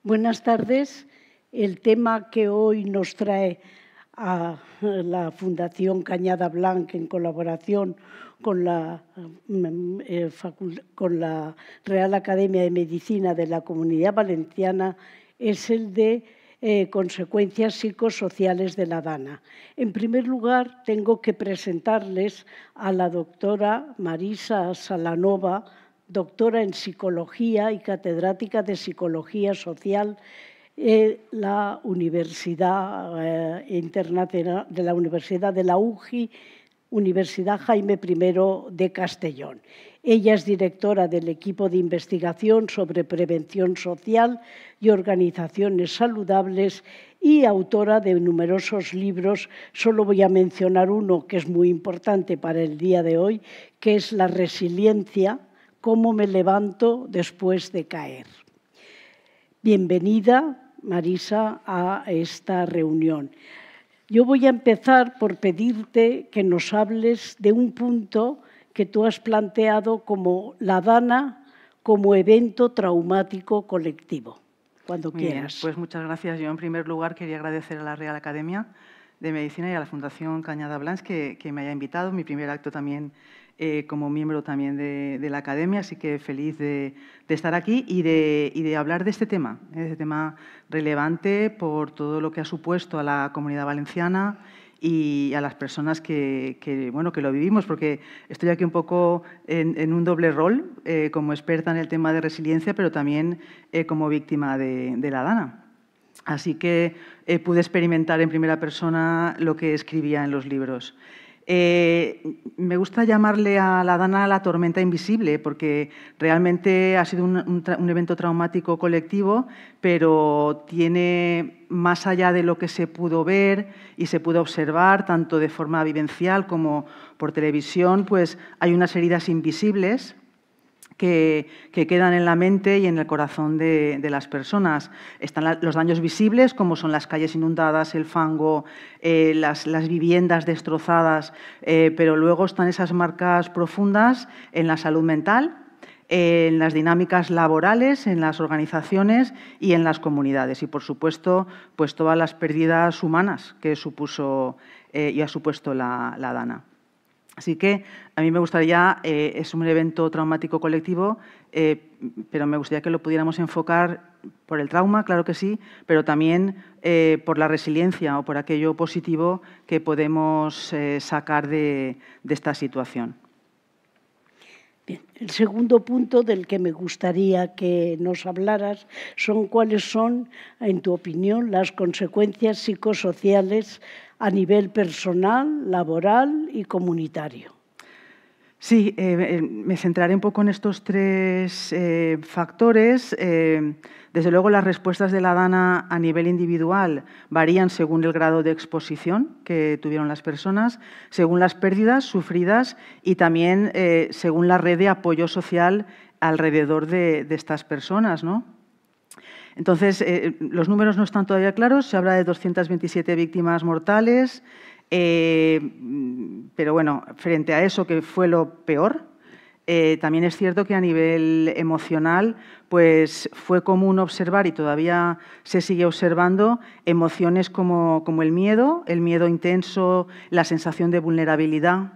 Buenas tardes. El tema que hoy nos trae a la Fundación Cañada Blanc en colaboración con la Real Academia de Medicina de la Comunidad Valenciana es el de consecuencias psicosociales de la DANA. En primer lugar, tengo que presentarles a la doctora Marisa Salanova, doctora en Psicología y catedrática de Psicología Social en la Universidad Internacional de la Universidad de la UGI, Universidad Jaime I de Castellón. Ella es directora del equipo de investigación sobre prevención social y organizaciones saludables y autora de numerosos libros. Solo voy a mencionar uno que es muy importante para el día de hoy, que es La resiliencia, cómo me levanto después de caer. Bienvenida, Marisa, a esta reunión. Yo voy a empezar por pedirte que nos hables de un punto que tú has planteado como la DANA como evento traumático colectivo. Cuando quieras. Bien, pues muchas gracias. Yo, en primer lugar, quería agradecer a la Real Academia de Medicina y a la Fundación Cañada Blanc que me haya invitado. Mi primer acto también como miembro también de la Academia, así que feliz de estar aquí y de hablar de este tema relevante por todo lo que ha supuesto a la Comunidad Valenciana y a las personas que lo vivimos, porque estoy aquí un poco en un doble rol, como experta en el tema de resiliencia, pero también como víctima de la DANA. Así que pude experimentar en primera persona lo que escribía en los libros. Me gusta llamarle a la DANA la tormenta invisible, porque realmente ha sido un evento traumático colectivo, pero tiene, más allá de lo que se pudo ver y se pudo observar, tanto de forma vivencial como por televisión, pues hay unas heridas invisibles que quedan en la mente y en el corazón de las personas. Están los daños visibles, como son las calles inundadas, el fango, las viviendas destrozadas, pero luego están esas marcas profundas en la salud mental, en las dinámicas laborales, en las organizaciones y en las comunidades. Y, por supuesto, pues todas las pérdidas humanas que supuso y ha supuesto la DANA. Así que a mí me gustaría, es un evento traumático colectivo, pero me gustaría que lo pudiéramos enfocar por el trauma, claro que sí, pero también por la resiliencia o por aquello positivo que podemos sacar de esta situación. Bien, el segundo punto del que me gustaría que nos hablaras son cuáles son, en tu opinión, las consecuencias psicosociales a nivel personal, laboral y comunitario. Sí, me centraré un poco en estos tres factores. Desde luego, las respuestas de la DANA a nivel individual varían según el grado de exposición que tuvieron las personas, según las pérdidas sufridas y también según la red de apoyo social alrededor de estas personas, ¿no? Entonces, los números no están todavía claros. Se habla de 227 víctimas mortales, pero bueno, frente a eso, que fue lo peor, también es cierto que a nivel emocional pues fue común observar, y todavía se sigue observando, emociones como el miedo intenso, la sensación de vulnerabilidad,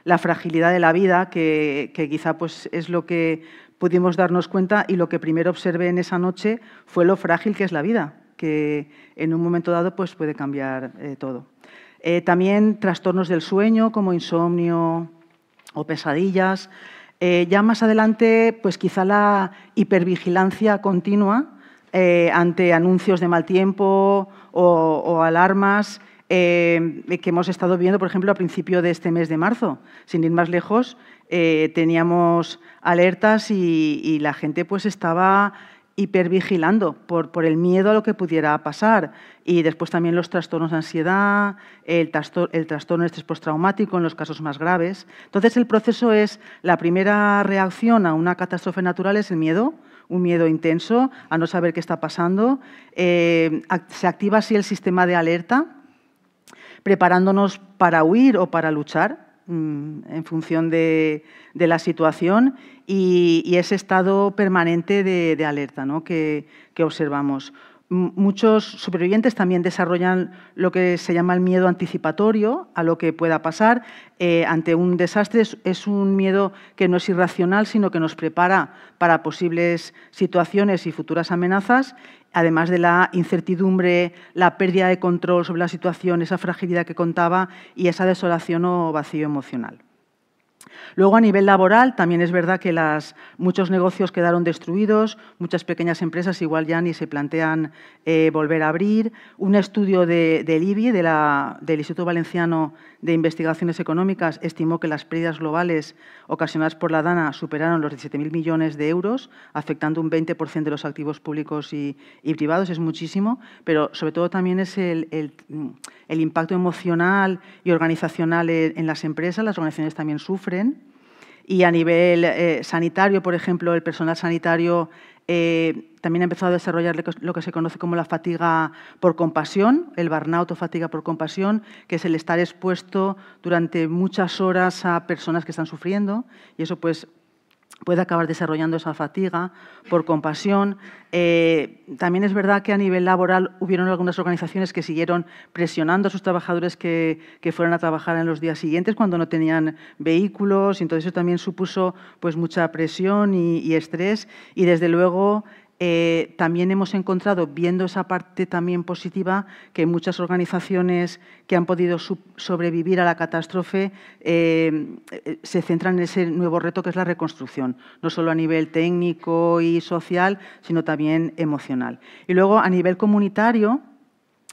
la fragilidad de la vida, que quizá pues es lo que pudimos darnos cuenta, y lo que primero observé en esa noche fue lo frágil que es la vida, que en un momento dado pues puede cambiar todo. También trastornos del sueño como insomnio o pesadillas. Ya más adelante, pues quizá la hipervigilancia continua ante anuncios de mal tiempo o alarmas que hemos estado viendo, por ejemplo, a principio de este mes de marzo. Sin ir más lejos, teníamos alertas y la gente pues estaba hipervigilando por el miedo a lo que pudiera pasar. Y después también los trastornos de ansiedad, el trastorno de estrés postraumático en los casos más graves. Entonces, el proceso es, la primera reacción a una catástrofe natural es el miedo, un miedo intenso a no saber qué está pasando. Se activa así el sistema de alerta, preparándonos para huir o para luchar. en función de la situación y ese estado permanente de alerta, ¿no?, que observamos. Muchos supervivientes también desarrollan lo que se llama el miedo anticipatorio a lo que pueda pasar ante un desastre. Es un miedo que no es irracional, sino que nos prepara para posibles situaciones y futuras amenazas, además de la incertidumbre, la pérdida de control sobre la situación, esa fragilidad que contaba y esa desolación o vacío emocional. Luego, a nivel laboral, también es verdad que muchos negocios quedaron destruidos, muchas pequeñas empresas igual ya ni se plantean volver a abrir. Un estudio del IBI, del Instituto Valenciano de Investigaciones Económicas, estimó que las pérdidas globales ocasionadas por la DANA superaron los 17.000 millones de euros, afectando un 20% de los activos públicos y privados. Es muchísimo, pero sobre todo también es el impacto emocional y organizacional en las empresas. Las organizaciones también sufren. Y a nivel sanitario, por ejemplo, el personal sanitario también ha empezado a desarrollar lo que se conoce como la fatiga por compasión, el burnout o fatiga por compasión, que es el estar expuesto durante muchas horas a personas que están sufriendo, y eso pues puede acabar desarrollando esa fatiga por compasión. También es verdad que a nivel laboral hubieron algunas organizaciones que siguieron presionando a sus trabajadores que fueran a trabajar en los días siguientes cuando no tenían vehículos, y entonces eso también supuso pues mucha presión y estrés, y desde luego también hemos encontrado, viendo esa parte también positiva, que muchas organizaciones que han podido sobrevivir a la catástrofe se centran en ese nuevo reto que es la reconstrucción, no solo a nivel técnico y social, sino también emocional. Y luego, a nivel comunitario,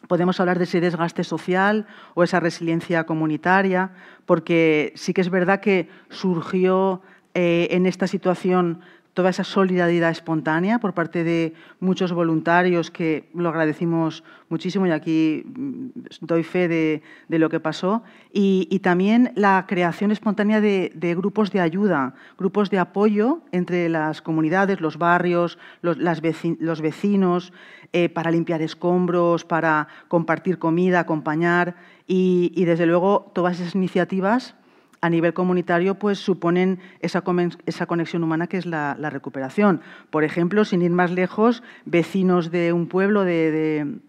podemos hablar de ese desgaste social o esa resiliencia comunitaria, porque sí que es verdad que surgió en esta situación toda esa solidaridad espontánea por parte de muchos voluntarios, que lo agradecimos muchísimo, y aquí doy fe de lo que pasó, y también la creación espontánea de grupos de ayuda, grupos de apoyo entre las comunidades, los barrios, los vecinos, para limpiar escombros, para compartir comida, acompañar, y desde luego todas esas iniciativas a nivel comunitario pues suponen esa conexión humana que es la recuperación. Por ejemplo, sin ir más lejos, vecinos de un pueblo del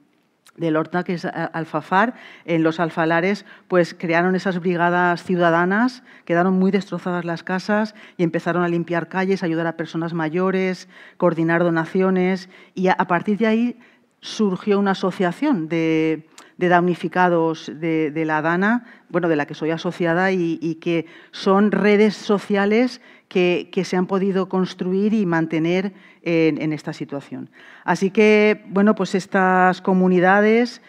Horta, que es Alfafar, en los Alfalares, pues crearon esas brigadas ciudadanas, quedaron muy destrozadas las casas y empezaron a limpiar calles, ayudar a personas mayores, coordinar donaciones, y a partir de ahí surgió una asociación de damnificados de la DANA, bueno, de la que soy asociada, y que son redes sociales que se han podido construir y mantener en esta situación. Así que, bueno, pues estas comunidades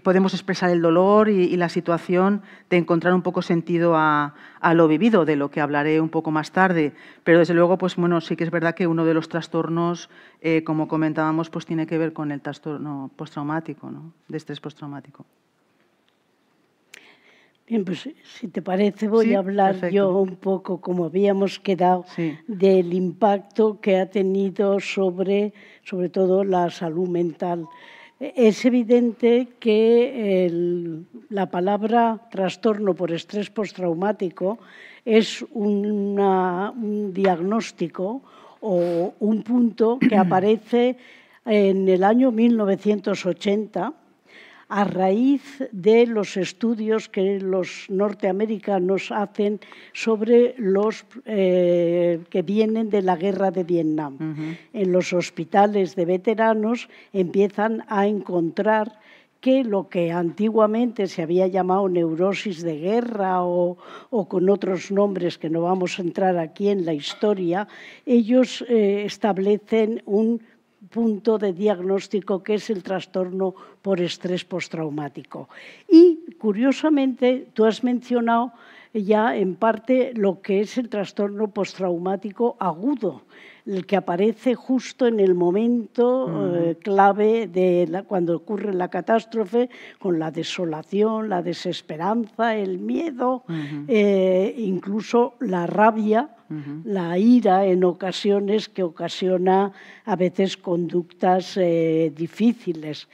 podemos expresar el dolor y la situación de encontrar un poco sentido a lo vivido, de lo que hablaré un poco más tarde. Pero, desde luego, pues bueno, sí que es verdad que uno de los trastornos, como comentábamos, pues tiene que ver con el trastorno postraumático, ¿no?, de estrés postraumático. Bien, pues si te parece voy a hablar perfecto. yo un poco, como habíamos quedado, del impacto que ha tenido sobre todo la salud mental. Es evidente que la palabra trastorno por estrés postraumático es un diagnóstico o un punto que aparece en el año 1980 a raíz de los estudios que los norteamericanos hacen sobre los que vienen de la guerra de Vietnam. En los hospitales de veteranos empiezan a encontrar que lo que antiguamente se había llamado neurosis de guerra o con otros nombres que no vamos a entrar aquí en la historia, ellos establecen un punto de diagnóstico que es el trastorno por estrés postraumático. Y, curiosamente, tú has mencionado ya en parte lo que es el trastorno postraumático agudo, el que aparece justo en el momento clave de cuando ocurre la catástrofe, con la desolación, la desesperanza, el miedo, incluso la rabia, la ira en ocasiones, que ocasiona a veces conductas difíciles.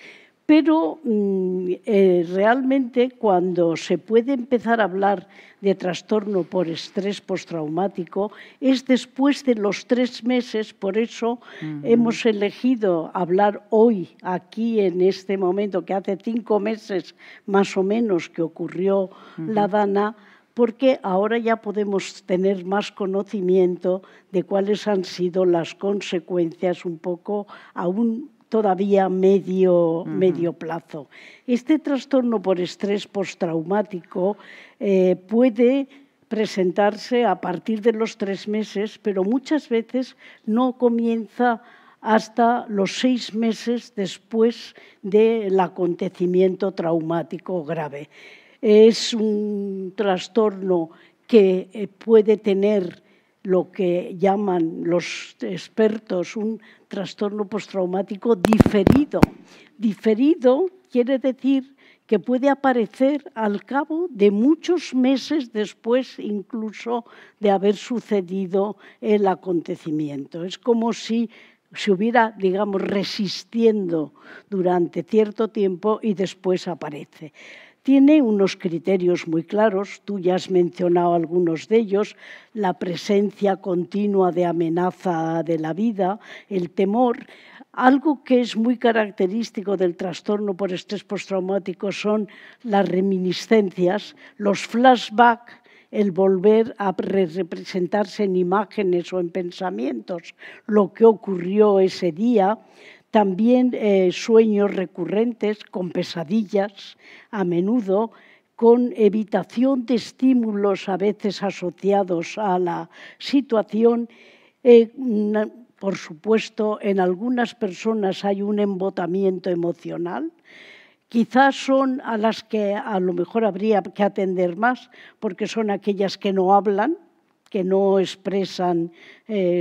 Pero realmente cuando se puede empezar a hablar de trastorno por estrés postraumático es después de los 3 meses, por eso hemos elegido hablar hoy, aquí en este momento, que hace 5 meses más o menos que ocurrió la Dana, porque ahora ya podemos tener más conocimiento de cuáles han sido las consecuencias un poco aún todavía medio plazo. Este trastorno por estrés postraumático puede presentarse a partir de los 3 meses, pero muchas veces no comienza hasta los 6 meses después del acontecimiento traumático grave. Es un trastorno que puede tener lo que llaman los expertos un trastorno postraumático diferido. Diferido quiere decir que puede aparecer al cabo de muchos meses después incluso de haber sucedido el acontecimiento. Es como si se hubiera, digamos, resistiendo durante cierto tiempo y después aparece. Tiene unos criterios muy claros, tú ya has mencionado algunos de ellos, la presencia continua de amenaza de la vida, el temor. Algo que es muy característico del trastorno por estrés postraumático son las reminiscencias, los flashbacks, el volver a representarse en imágenes o en pensamientos lo que ocurrió ese día. También sueños recurrentes con pesadillas, a menudo con evitación de estímulos a veces asociados a la situación. Por supuesto, en algunas personas hay un embotamiento emocional. Quizás son a las que a lo mejor habría que atender más, porque son aquellas que no hablan, que no expresan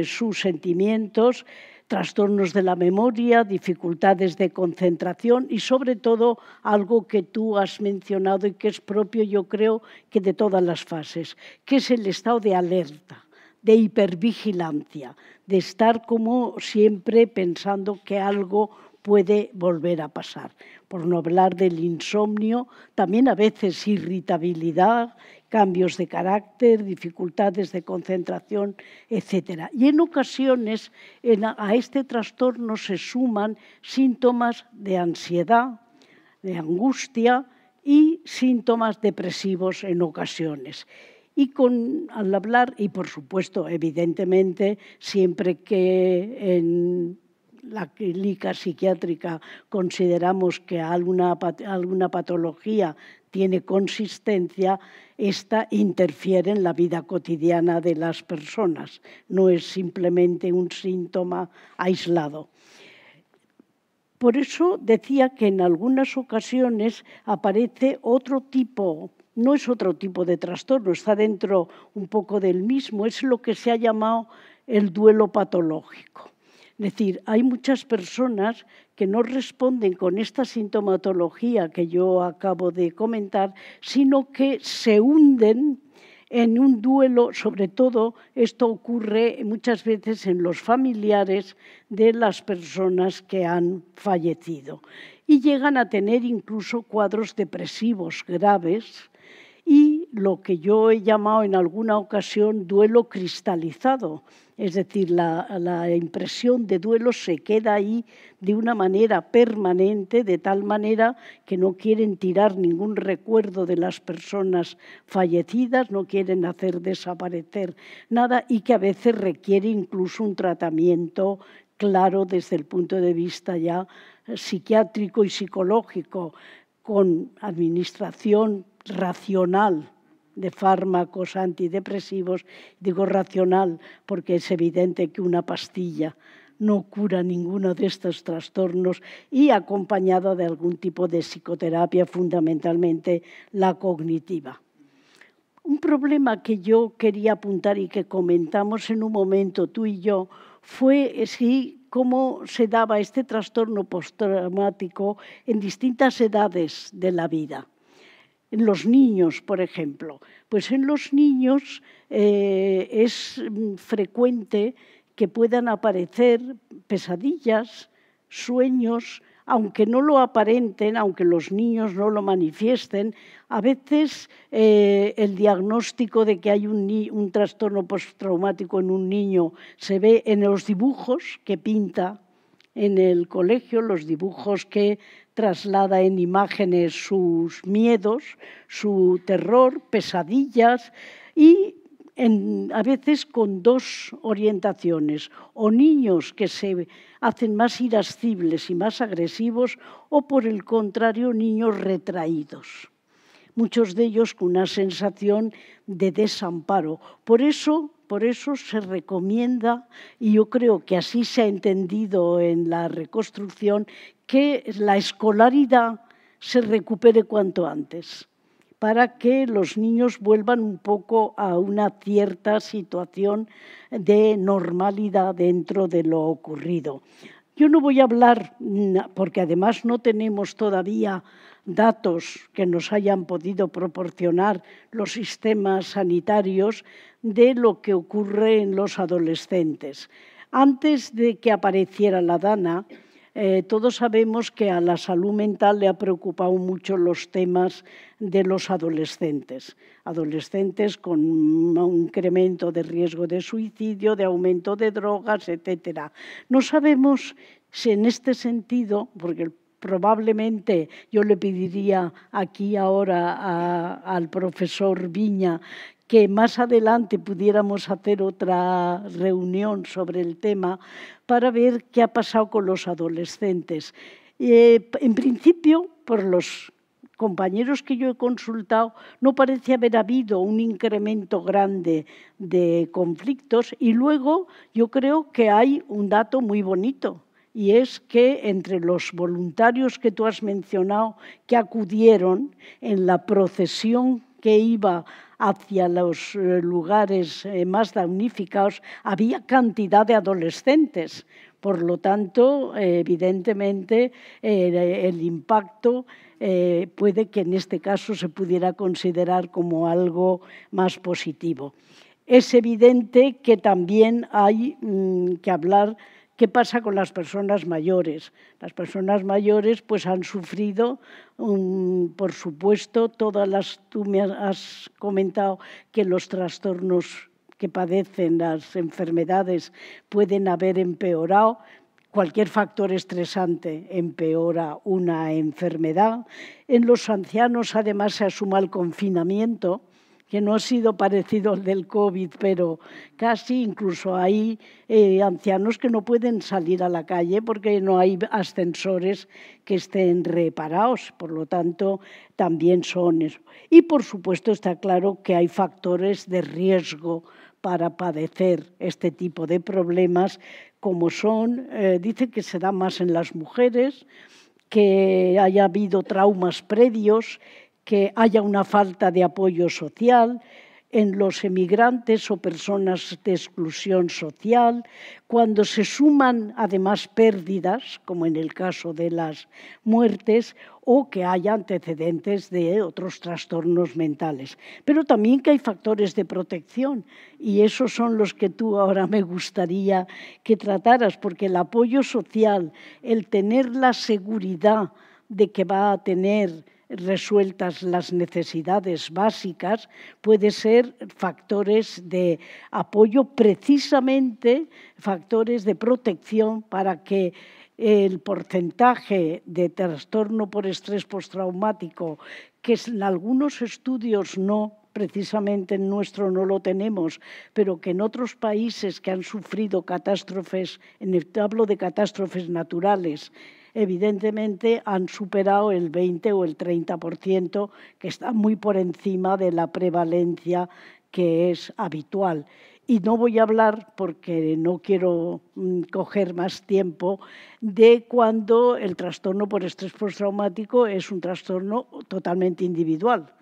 sus sentimientos, trastornos de la memoria, dificultades de concentración y sobre todo algo que tú has mencionado y que es propio, yo creo, que de todas las fases, que es el estado de alerta, de hipervigilancia, de estar como siempre pensando que algo puede volver a pasar. Por no hablar del insomnio, también a veces irritabilidad, cambios de carácter, dificultades de concentración, etc. Y en ocasiones a este trastorno se suman síntomas de ansiedad, de angustia y síntomas depresivos en ocasiones. Y al hablar, y por supuesto, evidentemente, siempre que en la clínica psiquiátrica consideramos que alguna patología tiene consistencia, esta interfiere en la vida cotidiana de las personas, no es simplemente un síntoma aislado. Por eso decía que en algunas ocasiones aparece otro tipo, no es otro tipo de trastorno, está dentro un poco del mismo, es lo que se ha llamado el duelo patológico. Es decir, hay muchas personas que no responden con esta sintomatología que yo acabo de comentar, sino que se hunden en un duelo. Sobre todo esto ocurre muchas veces en los familiares de las personas que han fallecido y llegan a tener incluso cuadros depresivos graves y lo que yo he llamado en alguna ocasión duelo cristalizado. Es decir, la impresión de duelo se queda ahí de una manera permanente, de tal manera que no quieren tirar ningún recuerdo de las personas fallecidas, no quieren hacer desaparecer nada y que a veces requiere incluso un tratamiento claro desde el punto de vista ya psiquiátrico y psicológico, con administración racional de fármacos antidepresivos. Digo racional porque es evidente que una pastilla no cura ninguno de estos trastornos y acompañada de algún tipo de psicoterapia, fundamentalmente la cognitiva. Un problema que yo quería apuntar y que comentamos en un momento tú y yo fue cómo se daba este trastorno postraumático en distintas edades de la vida. En los niños, por ejemplo. Pues en los niños es frecuente que puedan aparecer pesadillas, sueños aunque no lo aparenten, aunque los niños no lo manifiesten, a veces el diagnóstico de que hay un trastorno postraumático en un niño se ve en los dibujos que pinta en el colegio, los dibujos que traslada en imágenes sus miedos, su terror, pesadillas y a veces con dos orientaciones, o niños que se hacen más irascibles y más agresivos, o por el contrario, niños retraídos. Muchos de ellos con una sensación de desamparo. Por eso se recomienda, y yo creo que así se ha entendido en la reconstrucción, que la escolaridad se recupere cuanto antes, para que los niños vuelvan un poco a una cierta situación de normalidad dentro de lo ocurrido. Yo no voy a hablar, porque además no tenemos todavía datos que nos hayan podido proporcionar los sistemas sanitarios de lo que ocurre en los adolescentes. Antes de que apareciera la DANA, todos sabemos que a la salud mental le ha preocupado mucho los temas de los adolescentes. Adolescentes con un incremento de riesgo de suicidio, de aumento de drogas, etc. No sabemos si en este sentido, porque probablemente yo le pediría aquí ahora al profesor Viña que más adelante pudiéramos hacer otra reunión sobre el tema para ver qué ha pasado con los adolescentes. En principio, por los compañeros que yo he consultado, no parece haber habido un incremento grande de conflictos y luego yo creo que hay un dato muy bonito. Y es que entre los voluntarios que tú has mencionado que acudieron en la procesión que iba hacia los lugares más damnificados, había cantidad de adolescentes. Por lo tanto, evidentemente, el impacto puede que en este caso se pudiera considerar como algo más positivo. Es evidente que también hay que hablar. ¿Qué pasa con las personas mayores? Las personas mayores pues, han sufrido, por supuesto, tú me has comentado que los trastornos que padecen, las enfermedades, pueden haber empeorado. Cualquier factor estresante empeora una enfermedad. En los ancianos, además, se asuma el confinamiento, que no ha sido parecido al del COVID, pero casi incluso hay ancianos que no pueden salir a la calle porque no hay ascensores que estén reparados, por lo tanto también son eso. Y por supuesto está claro que hay factores de riesgo para padecer este tipo de problemas, como son, dice que se da más en las mujeres, que haya habido traumas previos, que haya una falta de apoyo social en los emigrantes o personas de exclusión social, cuando se suman además pérdidas, como en el caso de las muertes, o que haya antecedentes de otros trastornos mentales. Pero también que hay factores de protección y esos son los que tú ahora me gustaría que trataras, porque el apoyo social, el tener la seguridad de que va a tener resueltas las necesidades básicas, puede ser factores de apoyo, precisamente factores de protección para que el porcentaje de trastorno por estrés postraumático, que en algunos estudios no, precisamente en nuestro no lo tenemos, pero que en otros países que han sufrido catástrofes, hablo de catástrofes naturales, evidentemente han superado el 20 o el 30%, que está muy por encima de la prevalencia que es habitual. Y no voy a hablar, porque no quiero coger más tiempo, de cuando el trastorno por estrés postraumático es un trastorno totalmente individual,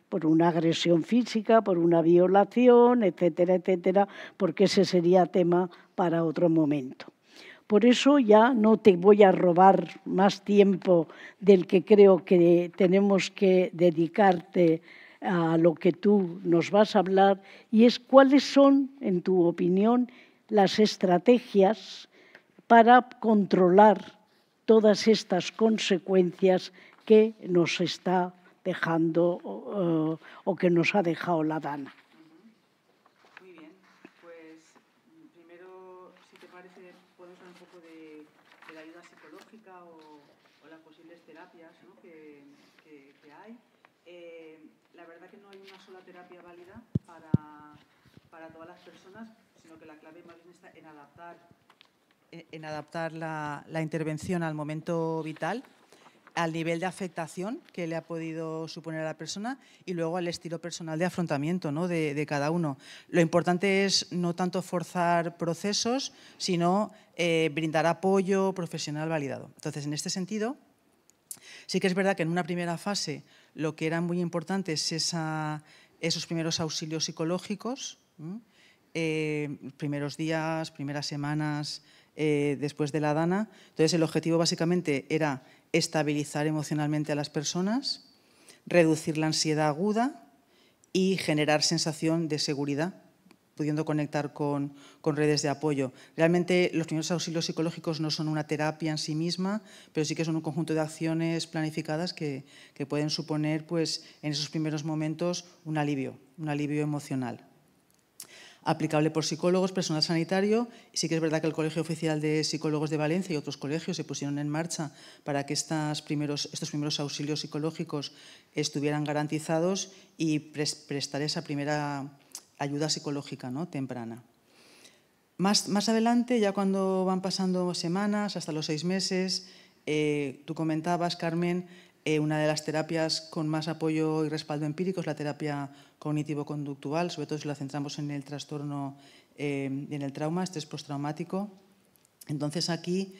por una agresión física, por una violación, etcétera, etcétera, porque ese sería tema para otro momento. Por eso ya no te voy a robar más tiempo del que creo que tenemos que dedicarte a lo que tú nos vas a hablar, y es cuáles son, en tu opinión, las estrategias para controlar todas estas consecuencias que nos está dejando o que nos ha dejado la Dana. Muy bien, pues primero, si te parece, podemos hablar un poco de la ayuda psicológica o las posibles terapias, ¿no?, que hay. La verdad que no hay una sola terapia válida para todas las personas, sino que la clave más bien está en adaptar la intervención al momento vital, al nivel de afectación que le ha podido suponer a la persona y luego al estilo personal de afrontamiento, ¿no?, de cada uno. Lo importante es no tanto forzar procesos, sino brindar apoyo profesional validado. Entonces, en este sentido, sí que es verdad que en una primera fase lo que era muy importante es esos primeros auxilios psicológicos, primeros días, primeras semanas después de la Dana. Entonces, el objetivo básicamente era estabilizar emocionalmente a las personas, reducir la ansiedad aguda y generar sensación de seguridad, pudiendo conectar con redes de apoyo. Realmente los primeros auxilios psicológicos no son una terapia en sí misma, pero sí que son un conjunto de acciones planificadas que pueden suponer, pues, en esos primeros momentos un alivio emocional. Aplicable por psicólogos, personal sanitario. Sí que es verdad que el Colegio Oficial de Psicólogos de Valencia y otros colegios se pusieron en marcha para que estos primeros auxilios psicológicos estuvieran garantizados y prestar esa primera ayuda psicológica, ¿no?, temprana. Más adelante, ya cuando van pasando semanas, hasta los 6 meses, tú comentabas, Carmen, una de las terapias con más apoyo y respaldo empírico es la terapia cognitivo-conductual, sobre todo si la centramos en el trastorno y en el trauma, estrés postraumático. Entonces, aquí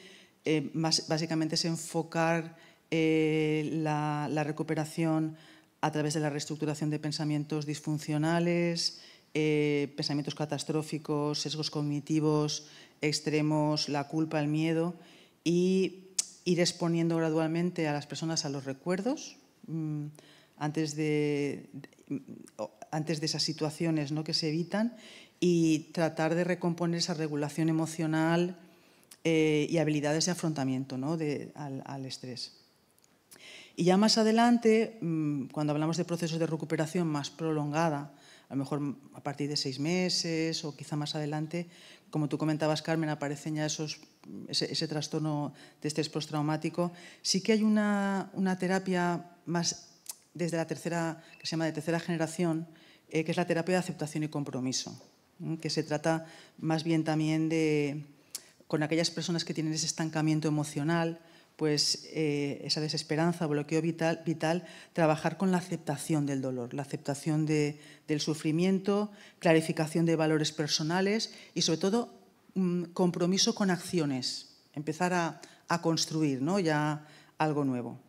básicamente es enfocar la recuperación a través de la reestructuración de pensamientos disfuncionales, pensamientos catastróficos, sesgos cognitivos extremos, la culpa, el miedo, y ir exponiendo gradualmente a las personas a los recuerdos antes de esas situaciones, ¿no?, que se evitan, y tratar de recomponer esa regulación emocional y habilidades de afrontamiento, ¿no?, al estrés. Y ya más adelante, cuando hablamos de procesos de recuperación más prolongada, a lo mejor a partir de 6 meses o quizá más adelante, como tú comentabas, Carmen, aparecen ya ese trastorno de estrés postraumático. Sí que hay una terapia más desde la tercera, que se llama de tercera generación, que es la terapia de aceptación y compromiso, que se trata más bien también con aquellas personas que tienen ese estancamiento emocional, pues esa desesperanza, bloqueo vital, trabajar con la aceptación del dolor, la aceptación del sufrimiento, clarificación de valores personales y, sobre todo, compromiso con acciones, empezar a construir, ¿no?, ya algo nuevo.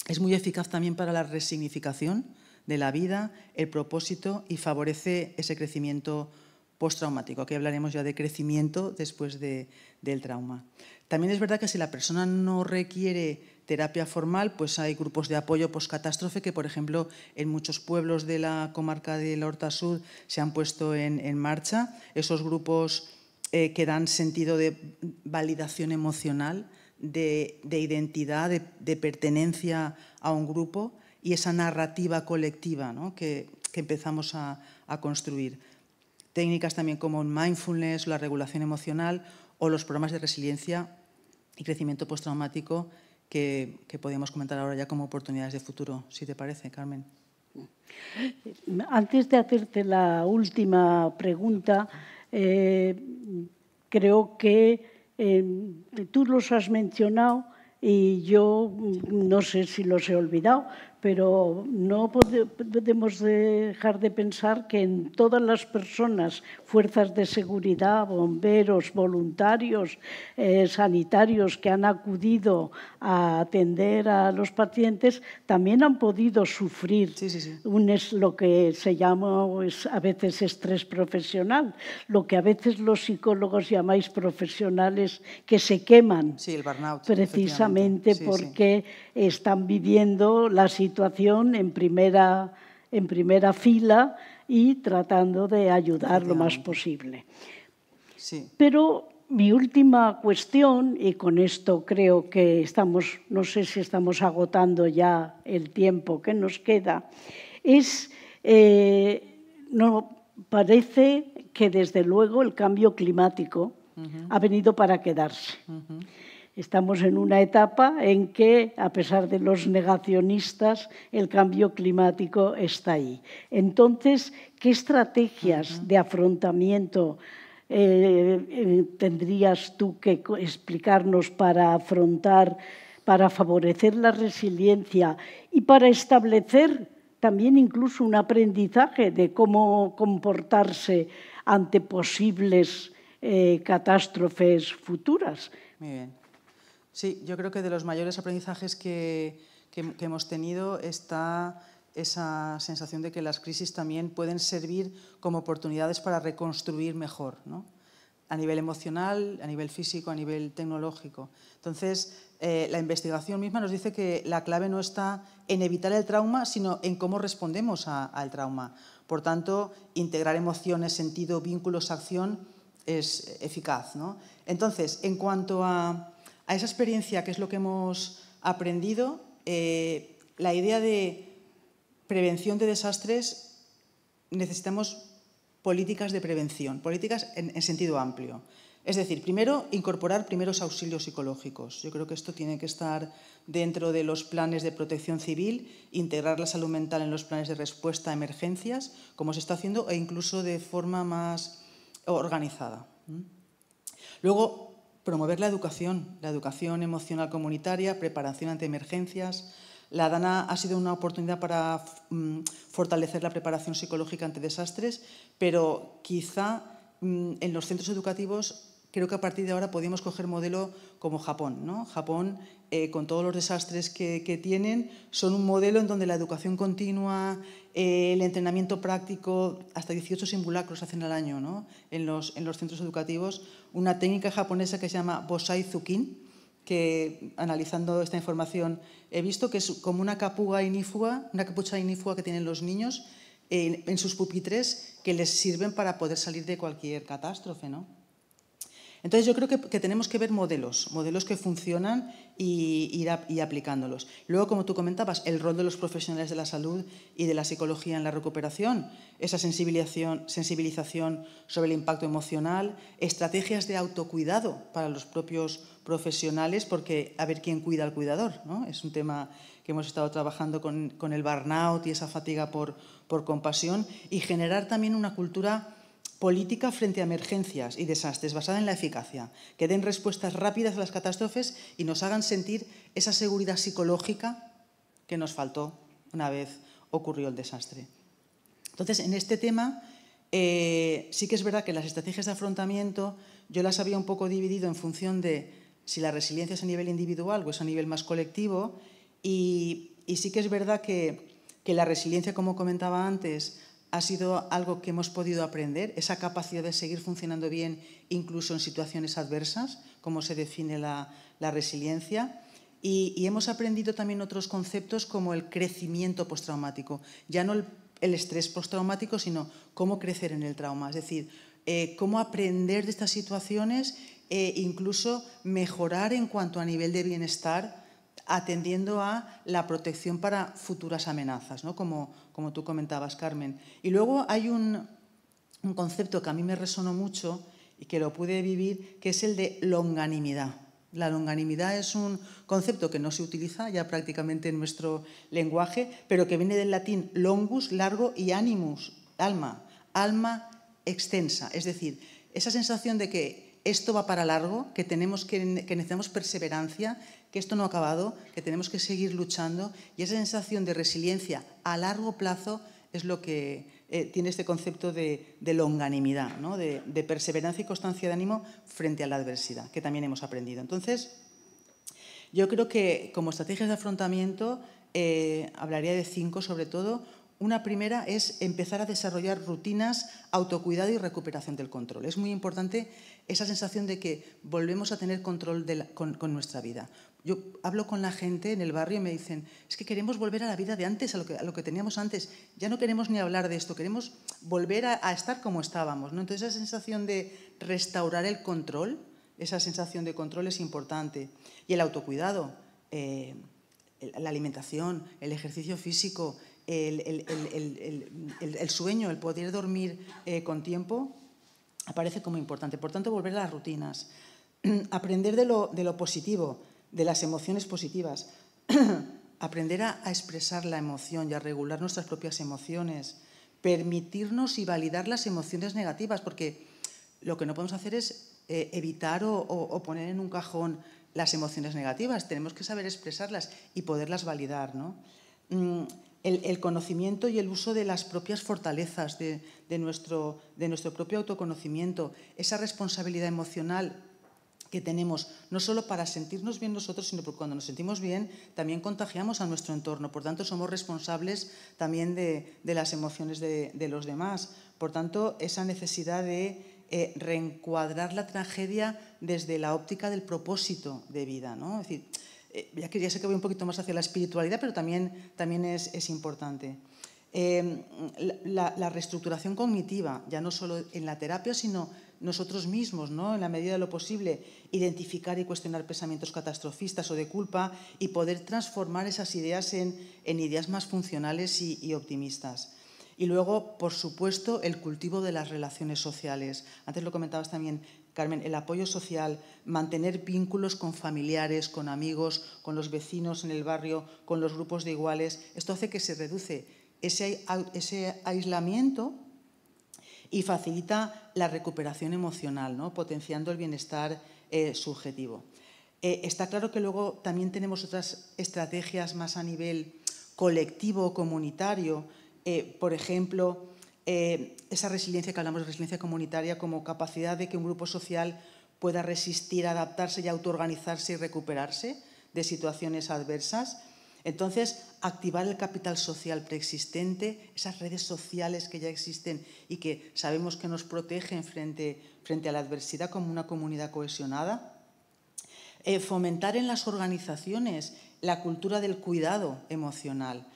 Es muy eficaz también para la resignificación de la vida, el propósito, y favorece ese crecimiento postraumático. Aquí hablaremos ya de crecimiento después del trauma. También es verdad que si la persona no requiere terapia formal, pues hay grupos de apoyo postcatástrofe que, por ejemplo, en muchos pueblos de la comarca del Horta Sud se han puesto en marcha. Esos grupos que dan sentido de validación emocional, de identidad, de pertenencia a un grupo, y esa narrativa colectiva, ¿no?, que empezamos a construir. Técnicas también como el mindfulness, la regulación emocional o los programas de resiliencia y crecimiento postraumático que podemos comentar ahora ya como oportunidades de futuro, si te parece, Carmen. Antes de hacerte la última pregunta, creo que tú los has mencionado y yo no sé si los he olvidado, pero no podemos dejar de pensar que en todas las personas, fuerzas de seguridad, bomberos, voluntarios, sanitarios que han acudido a atender a los pacientes, también han podido sufrir lo que se llama a veces estrés profesional, lo que a veces los psicólogos llamáis profesionales que se queman. Sí, el burnout. Precisamente porque están viviendo la situación en primera fila y tratando de ayudar lo más posible. Sí. Pero Mi última cuestión, y con esto creo que estamos, no sé si estamos agotando ya el tiempo que nos queda, es, no, parece que desde luego el cambio climático ha venido para quedarse. Estamos en una etapa en que, a pesar de los negacionistas, el cambio climático está ahí. Entonces, ¿qué estrategias de afrontamiento tendrías tú que explicarnos para afrontar, para favorecer la resiliencia y para establecer también incluso un aprendizaje de cómo comportarse ante posibles catástrofes futuras? Muy bien. Sí, yo creo que de los mayores aprendizajes que hemos tenido está esa sensación de que las crisis también pueden servir como oportunidades para reconstruir mejor, ¿no? A nivel emocional, a nivel físico, a nivel tecnológico. Entonces, la investigación misma nos dice que la clave no está en evitar el trauma, sino en cómo respondemos al trauma. Por tanto, integrar emociones, sentido, vínculos, acción es eficaz, ¿no? Entonces, en cuanto a esa experiencia, que es lo que hemos aprendido, la idea de prevención de desastres, necesitamos políticas de prevención, políticas en sentido amplio. Es decir, primero, incorporar primeros auxilios psicológicos. Yo creo que esto tiene que estar dentro de los planes de protección civil, integrar la salud mental en los planes de respuesta a emergencias, como se está haciendo, e incluso de forma más organizada. Luego, promover la educación emocional comunitaria, preparación ante emergencias. La DANA ha sido una oportunidad para fortalecer la preparación psicológica ante desastres, pero quizá en los centros educativos creo que a partir de ahora podemos coger modelo como Japón, ¿no? Japón, con todos los desastres que tienen, son un modelo en donde la educación continua, el entrenamiento práctico, hasta 18 simulacros hacen al año, ¿no? en los centros educativos, una técnica japonesa que se llama Bosai Zukin, que analizando esta información he visto que es como una capucha inífuga que tienen los niños en sus pupitres que les sirven para poder salir de cualquier catástrofe, ¿no? Entonces, yo creo que tenemos que ver modelos que funcionan y ir aplicándolos. Luego, como tú comentabas, el rol de los profesionales de la salud y de la psicología en la recuperación, esa sensibilización sobre el impacto emocional, estrategias de autocuidado para los propios profesionales, porque a ver quién cuida al cuidador, ¿no? Es un tema que hemos estado trabajando con el burnout y esa fatiga por compasión, y generar también una cultura política frente a emergencias y desastres basada en la eficacia, que den respuestas rápidas a las catástrofes y nos hagan sentir esa seguridad psicológica que nos faltó una vez ocurrió el desastre. Entonces, en este tema, sí que es verdad que las estrategias de afrontamiento yo las había un poco dividido en función de si la resiliencia es a nivel individual o es a nivel más colectivo, y sí que es verdad que la resiliencia, como comentaba antes, ha sido algo que hemos podido aprender, esa capacidad de seguir funcionando bien incluso en situaciones adversas, como se define la resiliencia. Y hemos aprendido también otros conceptos como el crecimiento postraumático, ya no el estrés postraumático, sino cómo crecer en el trauma, es decir, cómo aprender de estas situaciones e incluso mejorar en cuanto a nivel de bienestar, atendiendo a la protección para futuras amenazas, ¿no? Como tú comentabas, Carmen. Y luego hay un concepto que a mí me resonó mucho y que lo pude vivir, que es el de longanimidad. La longanimidad es un concepto que no se utiliza ya prácticamente en nuestro lenguaje, pero que viene del latín longus, largo, y animus, alma, alma extensa. Es decir, esa sensación de que esto va para largo, que necesitamos perseverancia, que esto no ha acabado, que tenemos que seguir luchando, y esa sensación de resiliencia a largo plazo es lo que tiene este concepto de longanimidad, ¿no? de perseverancia y constancia de ánimo frente a la adversidad, que también hemos aprendido. Entonces, yo creo que como estrategias de afrontamiento hablaría de 5 sobre todo. Una primera es empezar a desarrollar rutinas, autocuidado y recuperación del control. Es muy importante esa sensación de que volvemos a tener control con nuestra vida. Yo hablo con la gente en el barrio y me dicen, es que queremos volver a la vida de antes, a lo que teníamos antes. Ya no queremos ni hablar de esto, queremos volver a estar como estábamos, ¿no? Entonces, esa sensación de restaurar el control esa sensación de control es importante. Y el autocuidado, la alimentación, el ejercicio físico, el sueño, el poder dormir con tiempo, aparece como importante. Por tanto, volver a las rutinas, aprender de lo positivo, de las emociones positivas, aprender a expresar la emoción y a regular nuestras propias emociones, permitirnos y validar las emociones negativas, porque lo que no podemos hacer es evitar o poner en un cajón las emociones negativas. Tenemos que saber expresarlas y poderlas validar, ¿no? El conocimiento y el uso de las propias fortalezas, de nuestro propio autoconocimiento, esa responsabilidad emocional que tenemos, no solo para sentirnos bien nosotros, sino porque cuando nos sentimos bien también contagiamos a nuestro entorno. Por tanto, somos responsables también de las emociones de los demás. Por tanto, esa necesidad de reencuadrar la tragedia desde la óptica del propósito de vida, ¿no? Es decir, ya sé que voy un poquito más hacia la espiritualidad, pero también es importante. La reestructuración cognitiva, ya no solo en la terapia, sino nosotros mismos, ¿no? En la medida de lo posible, identificar y cuestionar pensamientos catastrofistas o de culpa y poder transformar esas ideas en ideas más funcionales y optimistas. Y luego, por supuesto, el cultivo de las relaciones sociales. Antes lo comentabas también, Carmen, el apoyo social, mantener vínculos con familiares, con amigos, con los vecinos en el barrio, con los grupos de iguales. Esto hace que se reduce ese aislamiento y facilita la recuperación emocional, ¿no? Potenciando el bienestar subjetivo. Está claro que luego también tenemos otras estrategias más a nivel colectivo o comunitario. Por ejemplo, esa resiliencia que hablamos de resiliencia comunitaria como capacidad de que un grupo social pueda resistir, adaptarse y autoorganizarse y recuperarse de situaciones adversas. Entonces, activar el capital social preexistente, esas redes sociales que ya existen y que sabemos que nos protegen frente a la adversidad como una comunidad cohesionada. Fomentar en las organizaciones la cultura del cuidado emocional.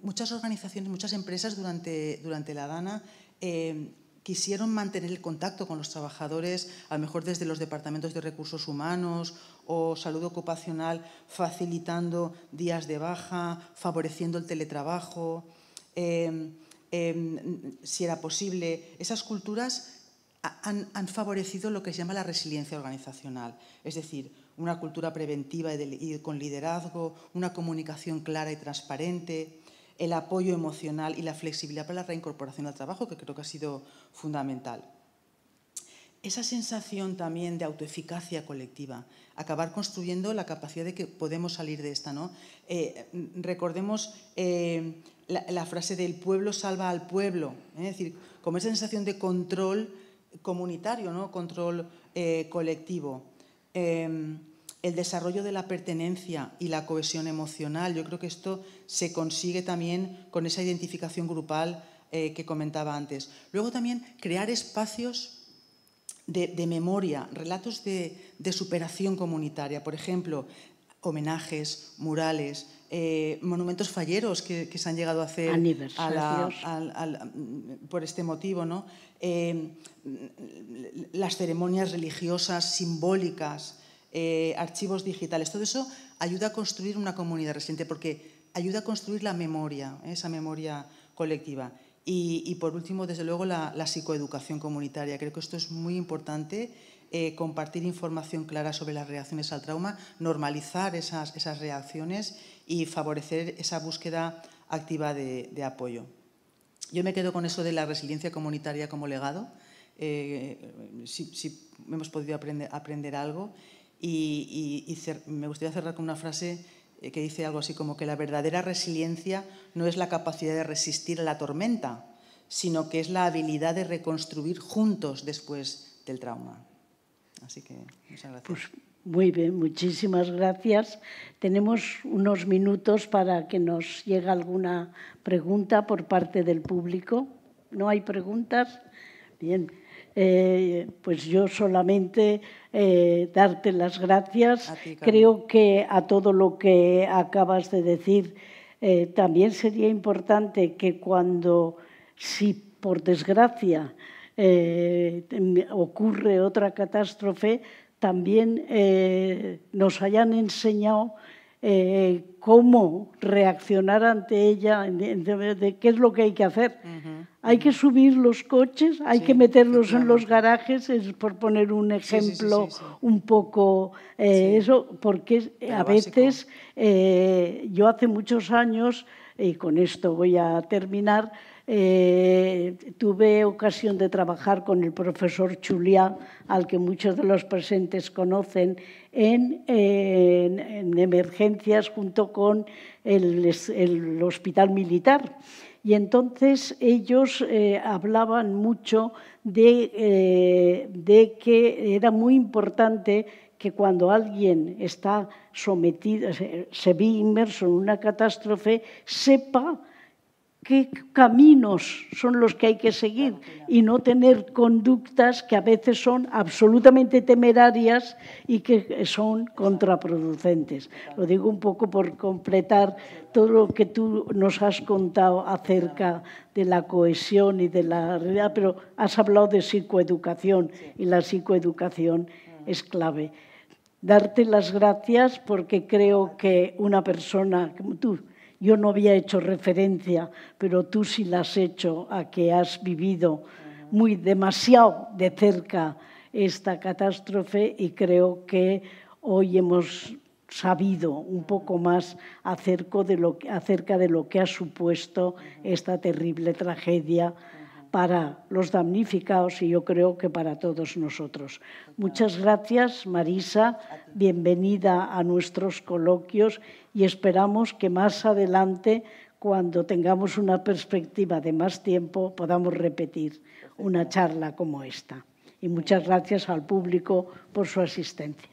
Muchas organizaciones, muchas empresas durante la Dana quisieron mantener el contacto con los trabajadores, a lo mejor desde los departamentos de recursos humanos o salud ocupacional, facilitando días de baja, favoreciendo el teletrabajo, si era posible. Esas culturas han favorecido lo que se llama la resiliencia organizacional, es decir, una cultura preventiva y con liderazgo, una comunicación clara y transparente, el apoyo emocional y la flexibilidad para la reincorporación al trabajo, que creo que ha sido fundamental. Esa sensación también de autoeficacia colectiva, acabar construyendo la capacidad de que podemos salir de esta, ¿no? Recordemos la frase del pueblo salva al pueblo, es decir, como esa sensación de control comunitario, ¿no? Control colectivo. El desarrollo de la pertenencia y la cohesión emocional. Yo creo que esto se consigue también con esa identificación grupal que comentaba antes. Luego también crear espacios de memoria, relatos de superación comunitaria. Por ejemplo, homenajes, murales, monumentos falleros que se han llegado a hacer por este motivo, ¿no? Las ceremonias religiosas, simbólicas, archivos digitales. Todo eso ayuda a construir una comunidad resiliente porque ayuda a construir la memoria, esa memoria colectiva. Y por último, desde luego, la psicoeducación comunitaria. Creo que esto es muy importante, compartir información clara sobre las reacciones al trauma, normalizar esas reacciones y favorecer esa búsqueda activa de apoyo. Yo me quedo con eso de la resiliencia comunitaria como legado, si hemos podido aprender algo. Y me gustaría cerrar con una frase que dice algo así como que la verdadera resiliencia no es la capacidad de resistir a la tormenta, sino que es la habilidad de reconstruir juntos después del trauma. Así que muchas gracias. Pues muy bien, muchísimas gracias. Tenemos unos minutos para que nos llegue alguna pregunta por parte del público. ¿No hay preguntas? Bien. Pues yo solamente darte las gracias. Creo que a todo lo que acabas de decir también sería importante que cuando, si por desgracia ocurre otra catástrofe, también nos hayan enseñado cómo reaccionar ante ella, de qué es lo que hay que hacer. Hay que subir los coches, hay que meterlos en los garajes, es por poner un ejemplo un poco eso, porque a veces, yo hace muchos años, y con esto voy a terminar, tuve ocasión de trabajar con el profesor Chuliá, al que muchos de los presentes conocen, en emergencias junto con el Hospital Militar. Y entonces ellos hablaban mucho de que era muy importante que cuando alguien está sometido, se ve inmerso en una catástrofe, sepa qué caminos son los que hay que seguir y no tener conductas que a veces son absolutamente temerarias y que son contraproducentes. Lo digo un poco por completar todo lo que tú nos has contado acerca de la cohesión y de la realidad, pero has hablado de psicoeducación y la psicoeducación es clave. Darte las gracias porque creo que una persona como tú, yo no había hecho referencia, pero tú sí la has hecho, a que has vivido demasiado de cerca esta catástrofe, y creo que hoy hemos sabido un poco más acerca de lo que ha supuesto esta terrible tragedia para los damnificados y yo creo que para todos nosotros. Muchas gracias, Marisa. Bienvenida a nuestros coloquios y esperamos que más adelante, cuando tengamos una perspectiva de más tiempo, podamos repetir una charla como esta. Y muchas gracias al público por su asistencia.